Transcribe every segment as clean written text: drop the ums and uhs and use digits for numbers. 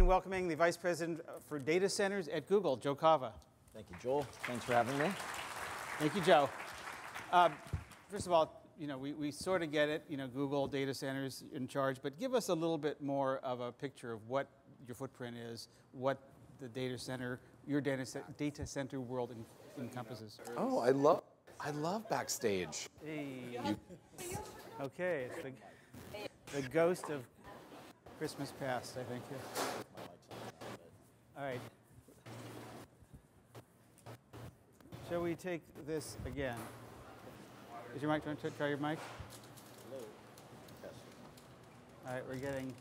join welcoming the Vice President for Data Centers at Google, Joe Kava. Thank you, Joel. Thanks for having me. Thank you, Joe. First of all, we sort of get it, Google data centers in charge, but give us a little bit more of a picture of what your footprint is, what the data center, your data center world encompasses. Oh, I love backstage. Hey. Okay, it's the ghost of Christmas past, I think. All right. Shall we take this again? Is your mic, do you want to try your mic? Hello. Yes. All right, we're getting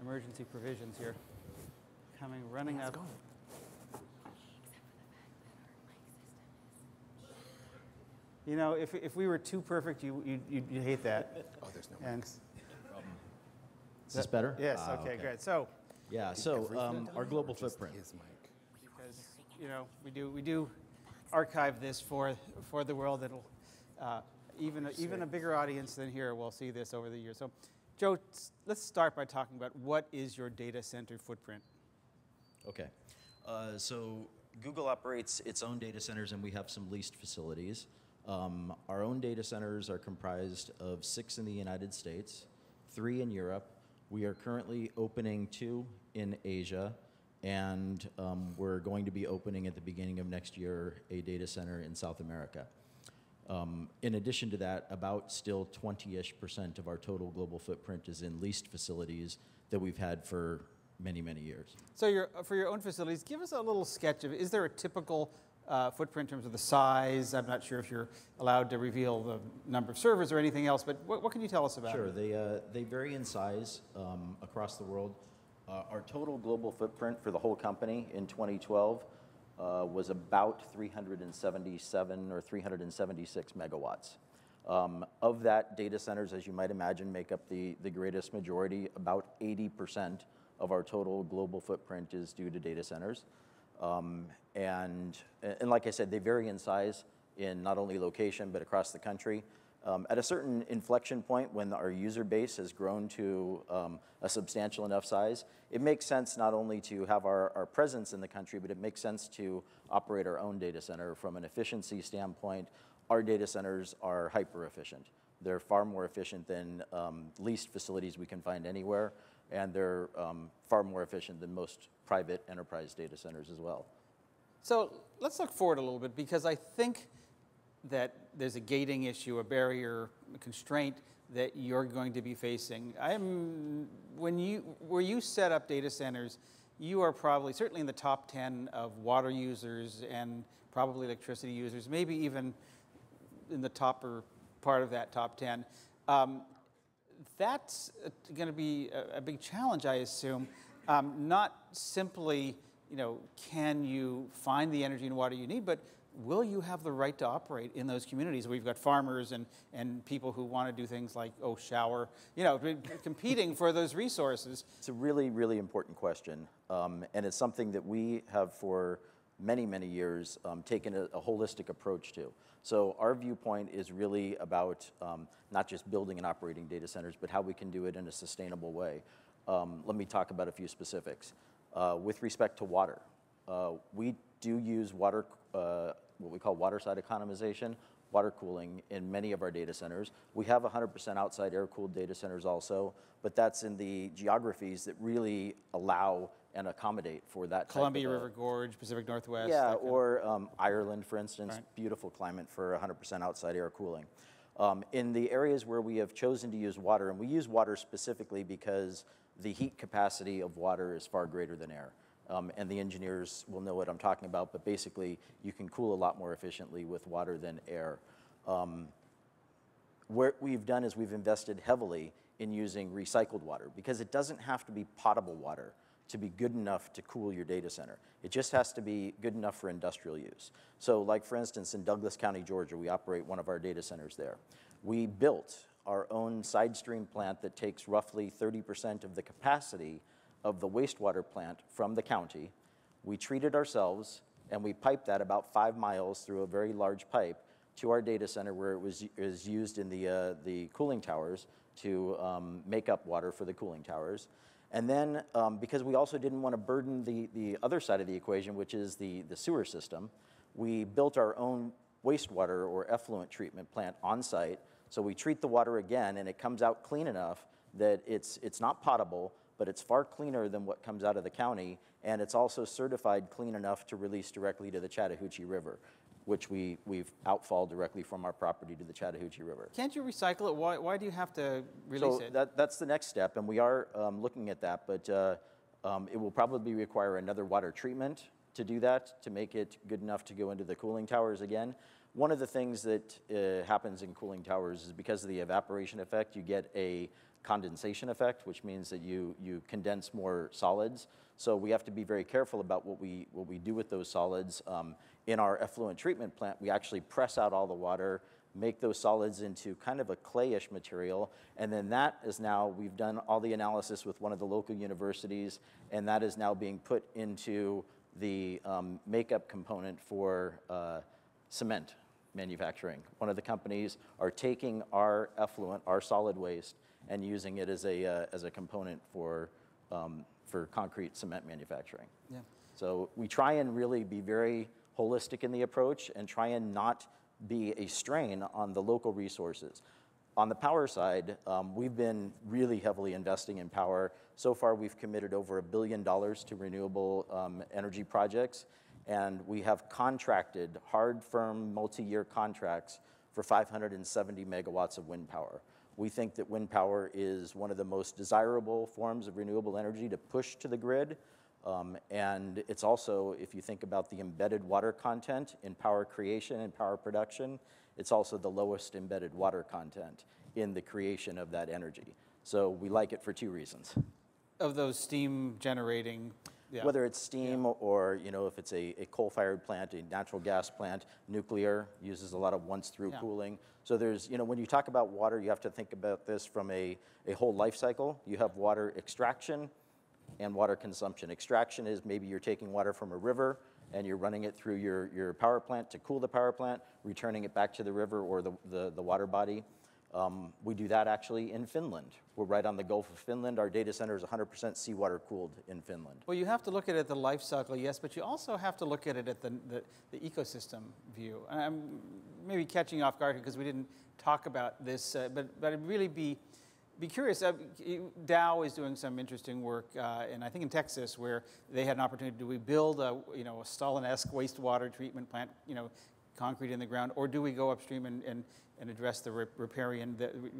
emergency provisions here. Running up. If we were too perfect, you'd hate that. Oh, there's no mics. Is this better? Yes, okay, great. So, our global footprint. because, we do archive this for the world. That'll even a bigger audience than here will see this over the years. So, Joe, let's start by talking about what is your data center footprint? Okay. So Google operates its own data centers, and we have some leased facilities. Our own data centers are comprised of 6 in the United States, 3 in Europe. We are currently opening 2 in Asia, and we're going to be opening at the beginning of next year a data center in South America. In addition to that, about still 20-ish% of our total global footprint is in leased facilities that we've had for many, many years. So for your own facilities, give us a little sketch of, is there a typical footprint in terms of the size? I'm not sure if you're allowed to reveal the number of servers or anything else, but what can you tell us about it? Sure, they vary in size across the world. Our total global footprint for the whole company in 2012 was about 377 or 376 megawatts. Of that, data centers, as you might imagine, make up the greatest majority. About 80% of our total global footprint is due to data centers. And like I said, they vary in size in not only location, but across the country. At a certain inflection point, when our user base has grown to a substantial enough size, it makes sense not only to have our presence in the country, but it makes sense to operate our own data center. From an efficiency standpoint, our data centers are hyper efficient. They're far more efficient than leased facilities we can find anywhere, and they're far more efficient than most private enterprise data centers as well. So let's look forward a little bit, because I think that there's a gating issue, a barrier, a constraint that you're going to be facing. Where you set up data centers, you are probably certainly in the top 10 of water users and probably electricity users, maybe even in the topper part of that top 10. That's going to be a big challenge, I assume. Not simply, can you find the energy and water you need, but will you have the right to operate in those communities where you've got farmers and people who want to do things like, shower, competing for those resources? It's a really, really important question. And it's something that we have for many, many years taken a holistic approach to. So our viewpoint is really about not just building and operating data centers, but how we can do it in a sustainable way. Let me talk about a few specifics. With respect to water, we do use water, what we call water-side economization, water cooling in many of our data centers. We have 100% outside air-cooled data centers also, but that's in the geographies that really allow and accommodate for that Columbia River Gorge, Pacific Northwest. Yeah, or Ireland, for instance, right. Beautiful climate for 100% outside air cooling. In the areas where we have chosen to use water, and we use water specifically because the heat capacity of water is far greater than air. And the engineers will know what I'm talking about, but basically you can cool a lot more efficiently with water than air. What we've done is we've invested heavily in using recycled water, because it doesn't have to be potable water to be good enough to cool your data center. It just has to be good enough for industrial use. So like for instance, in Douglas County, Georgia, we operate one of our data centers there. We built our own side stream plant that takes roughly 30% of the capacity of the wastewater plant from the county. We treat it ourselves, and we pipe that about 5 miles through a very large pipe to our data center, where it is used in the cooling towers to make up water for the cooling towers. And then, because we also didn't want to burden the other side of the equation, which is the sewer system, we built our own wastewater or effluent treatment plant on site. So we treat the water again, and it comes out clean enough that it's not potable, but it's far cleaner than what comes out of the county, and it's also certified clean enough to release directly to the Chattahoochee River, which we've outfall directly from our property to the Chattahoochee River. Can't you recycle it? Why do you have to release it? That's the next step, and we are looking at that, but it will probably require another water treatment to do that, to make it good enough to go into the cooling towers again. One of the things that happens in cooling towers is because of the evaporation effect, you get a condensation effect, which means that you condense more solids. So we have to be very careful about what we do with those solids. In our effluent treatment plant, we actually press out all the water, make those solids into kind of a clayish material, and then that is now, we've done all the analysis with one of the local universities, and that is now being put into the makeup component for cement manufacturing. One of the companies are taking our effluent, our solid waste, and using it as a component for concrete cement manufacturing. Yeah. So we try and really be very holistic in the approach and try and not be a strain on the local resources. On the power side, we've been really heavily investing in power. So far, we've committed over $1 billion to renewable energy projects, and we have contracted hard, firm, multi-year contracts for 570 megawatts of wind power. We think that wind power is one of the most desirable forms of renewable energy to push to the grid. And it's also, if you think about the embedded water content in power creation and power production, it's also the lowest embedded water content in the creation of that energy. So we like it for two reasons. Of those steam generating, yeah. Whether it's steam or, if it's a coal-fired plant, a natural gas plant, nuclear uses a lot of once-through cooling. So there's, when you talk about water, you have to think about this from a whole life cycle. You have water extraction and water consumption. Extraction is maybe you're taking water from a river and you're running it through your power plant to cool the power plant, returning it back to the river or the water body. We do that actually in Finland. We're right on the Gulf of Finland. Our data center is 100% seawater cooled in Finland. Well, you have to look at it at the life cycle, yes, but you also have to look at it at the ecosystem view. I'm maybe catching you off guard because we didn't talk about this, but I'd really be curious. Dow is doing some interesting work, and I think in Texas, where they had an opportunity. Do we build a Stalin-esque wastewater treatment plant, concrete in the ground, or do we go upstream and address the riparian?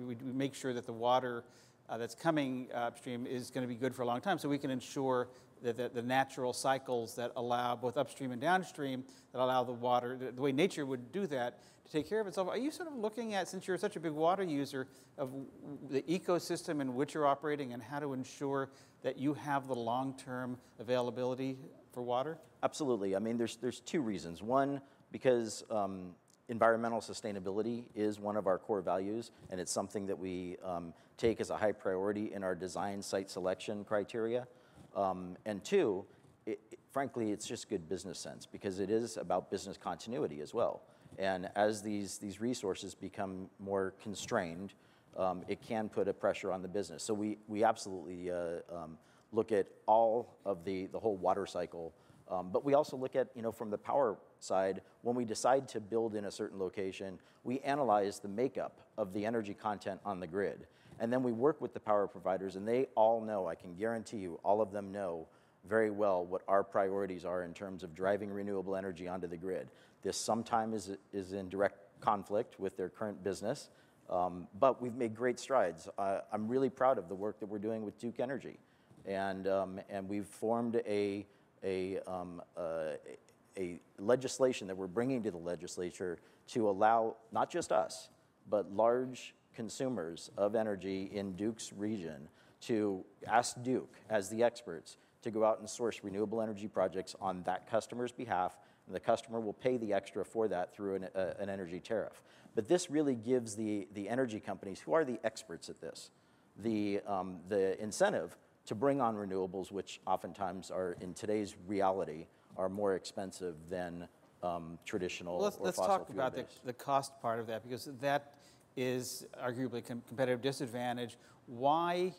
We make sure that the water that's coming upstream is going to be good for a long time, so we can ensure that the natural cycles that allow both upstream and downstream, that allow the water, the way nature would do that, to take care of itself. Are you sort of looking at, since you're such a big water user, of the ecosystem in which you're operating and how to ensure that you have the long-term availability for water? Absolutely. I mean, there's two reasons. One, because environmental sustainability is one of our core values, and it's something that we take as a high priority in our design site selection criteria. And two, frankly, it's just good business sense because it is about business continuity as well. And as these resources become more constrained, it can put a pressure on the business. So we absolutely look at all of the whole water cycle. But we also look at, from the power side, when we decide to build in a certain location, we analyze the makeup of the energy content on the grid. And then we work with the power providers, and they all know, I can guarantee you, all of them know very well what our priorities are in terms of driving renewable energy onto the grid. This sometimes is in direct conflict with their current business, but we've made great strides. I'm really proud of the work that we're doing with Duke Energy. And we've formed a legislation that we're bringing to the legislature to allow not just us, but large consumers of energy in Duke's region to ask Duke, as the experts, to go out and source renewable energy projects on that customer's behalf, and the customer will pay the extra for that through an energy tariff. But this really gives the energy companies, who are the experts at this, the incentive to bring on renewables, which oftentimes are, in today's reality, are more expensive than traditional or fossil fuel-based. Let's talk about the cost part of that, because that is arguably a competitive disadvantage. Why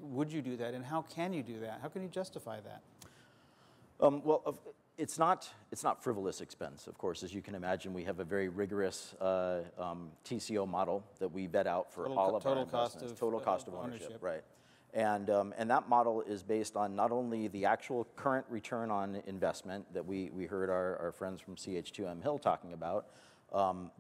would you do that, and how can you do that? How can you justify that? Well, it's not frivolous expense, of course. As you can imagine, we have a very rigorous TCO model that we vet out for all of our investments. Total cost of ownership, right. And that model is based on not only the actual current return on investment that we heard our friends from CH2M Hill talking about,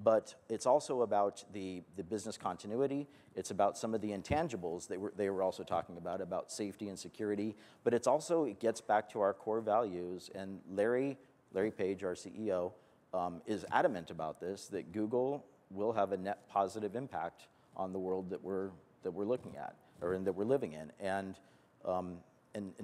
but it's also about the business continuity. It's about some of the intangibles they were also talking about safety and security. But it gets back to our core values. And Larry Page, our CEO, is adamant about this, that Google will have a net positive impact on the world that we're looking at, or that we're living in. And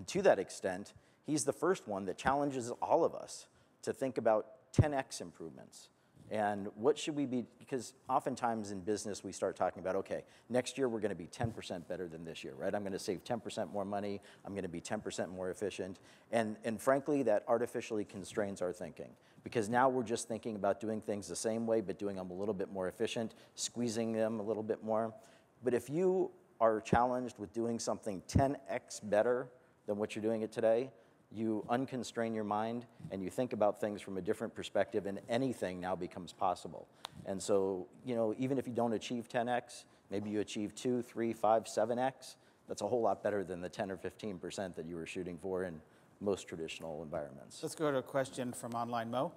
to that extent, he's the first one that challenges all of us to think about 10x improvements. And what should we be, because oftentimes in business we start talking about, okay, next year we're going to be 10% better than this year, right? I'm going to save 10% more money, I'm going to be 10% more efficient. And frankly, that artificially constrains our thinking, because now we're just thinking about doing things the same way, but doing them a little bit more efficient, squeezing them a little bit more. But if you are challenged with doing something 10x better than what you're doing it today, you unconstrain your mind and you think about things from a different perspective, and anything now becomes possible. And so, even if you don't achieve 10x, maybe you achieve 2, 3, 5, 7x, that's a whole lot better than the 10 or 15% that you were shooting for in most traditional environments. Let's go to a question from online. Mo?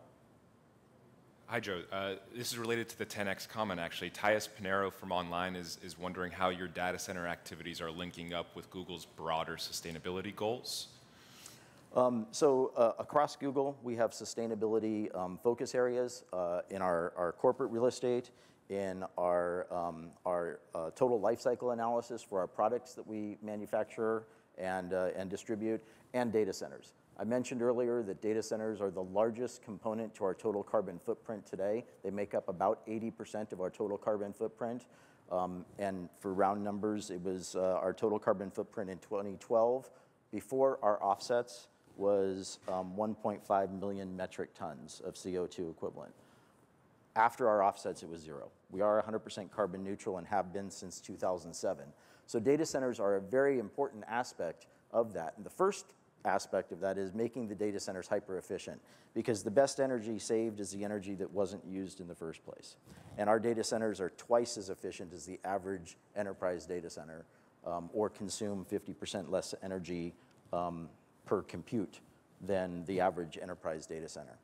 Hi, Joe. This is related to the 10x comment, actually. Tyus Pinero from online is wondering how your data center activities are linking up with Google's broader sustainability goals. Across Google, we have sustainability focus areas in our corporate real estate, in our total life cycle analysis for our products that we manufacture and distribute, and data centers. I mentioned earlier that data centers are the largest component to our total carbon footprint today. They make up about 80% of our total carbon footprint. And for round numbers, it was our total carbon footprint in 2012, before our offsets, was 1.5 million metric tons of CO2 equivalent. After our offsets, it was 0. We are 100% carbon neutral and have been since 2007. So data centers are a very important aspect of that. And the first aspect of that is making the data centers hyper efficient, because the best energy saved is the energy that wasn't used in the first place. And our data centers are twice as efficient as the average enterprise data center, or consume 50% less energy per compute than the average enterprise data center.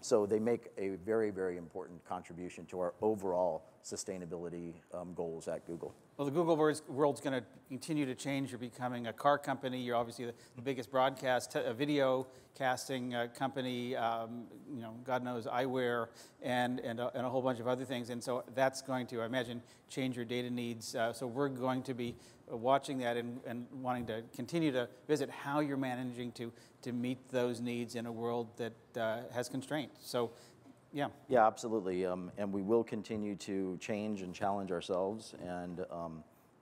So they make a very, very important contribution to our overall sustainability goals at Google. Well, the Google world's going to continue to change. You're becoming a car company. You're obviously the biggest broadcast video casting company. God knows eyewear and a whole bunch of other things. And so that's going to, I imagine, change your data needs. So we're going to be watching that and wanting to continue to visit how you're managing to meet those needs in a world that has constraints. So. Yeah. Yeah, absolutely. And we will continue to change and challenge ourselves. And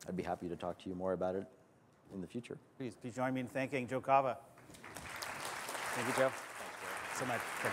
I'd be happy to talk to you more about it in the future. Please join me in thanking Joe Kava. Thank you, Joe. Thanks, Joe. So much. Good.